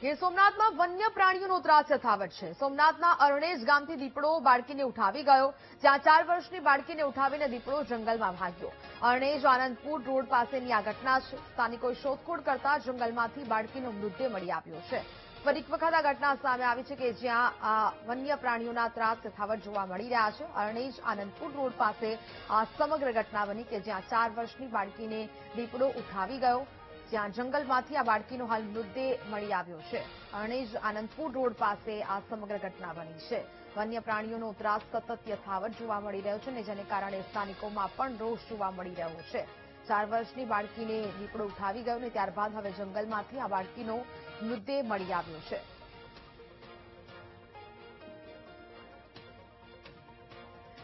ગીર સોમનાથમાં વન્ય પ્રાણીઓનો ત્રાસ યથાવત છે। સોમનાથના અરણેજ ગામથી દીપડો બાળકીને ઉઠાવી ગયો, જ્યાં 4 વર્ષની બાળકીને ઉઠાવીને દીપડો જંગલમાં ભાગ્યો। અરણેજ આનંદપુર રોડ પાસેની આ ઘટના છે। સ્થાનિકોએ શોધખોળ કરતા જંગલમાંથી બાળકીનો મૃતદેહ મળી આવ્યો છે। ફરી એક વખત આ ઘટના સામે આવી છે કે જ્યાં વન્ય પ્રાણીઓના ત્રાસ યથાવત જોવા મળી રહ્યા છે। અરણેજ આનંદપુર રોડ પાસે આ સમગ્ર ઘટના બની કે જ્યાં 4 વર્ષની બાળકીને દીપડો ઉઠાવી ગયો, જ્યાં જંગલમાંથી આ બાળકીનો હાલ મૃતદેહ મળી આવ્યો છે। અરણેજ આનંદપુર રોડ પાસે આ સમગ્ર ઘટના બની છે। વન્ય પ્રાણીઓનો ત્રાસ સતત યથાવત જોવા મળી રહ્યો છે અને જેને કારણે સ્થાનિકોમાં પણ રોષ જોવા મળી રહ્યો છે। 4 વર્ષની બાળકીને દીપડો ઉઠાવી ગયો ને ત્યારબાદ હવે જંગલમાંથી આ બાળકીનો મૃતદેહ મળી આવ્યો છે।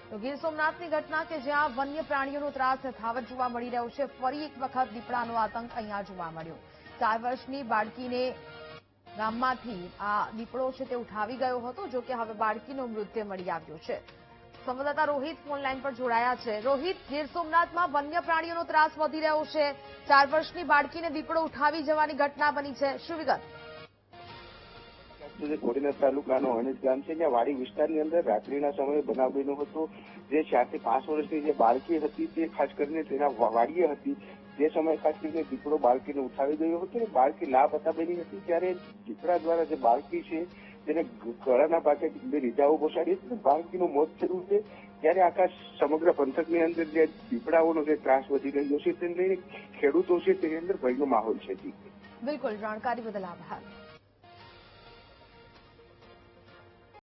તો ગીર સોમનાથની ઘટના કે જ્યાં વન્ય પ્રાણીઓનો ત્રાસ યથાવત જોવા મળી રહ્યો છે। ફરી એક વખત દીપડાનો આતંક અહીંયા જોવા મળ્યો। 4 વર્ષની બાળકીને ગામમાંથી આ દીપડો છે તે ઉઠાવી ગયો હતો, જો કે હવે બાળકીનો મૃતદેહ મળી આવ્યો છે। સંવાદદાતા રોહિત ફોનલાઈન પર જોડાયા છે। રોહિત, ગીર સોમનાથમાં વન્ય પ્રાણીઓનો ત્રાસ વધી રહ્યો છે। 4 વર્ષની બાળકીને દીપડો ઉઠાવી જવાની ઘટના બની છે, શું વિગત? કોડીનાર તાલુકાનો અરણેજ ગામ છે, જ્યાં વાડી વિસ્તારની અંદર રાત્રિના સમયે બનાવ બન્યો હતો। જે 4 થી 5 વર્ષની જે બાળકી હતી તે ખાસ કરીને તેના વાડીએ હતી। તે સમયે ખાસ કરીને દીપડો બાળકીને ઉઠાવી ગયો હતો અને બાળકી લાપતા બની હતી। ત્યારે દીપડા દ્વારા જે બાળકી છે તેને ગળાના ભાગે ગંભીર ઇજાઓ પહોંચાડી હતી, બાળકીનું મોત થયું છે। ત્યારે આખા સમગ્ર પંથકની અંદર જે દીપડાઓનો જે ત્રાસ વધી રહ્યો છે તેને લઈને ખેડૂતો છે તેની અંદર ભયનો માહોલ છે। બિલકુલ, જાણકારી બદલ આભાર।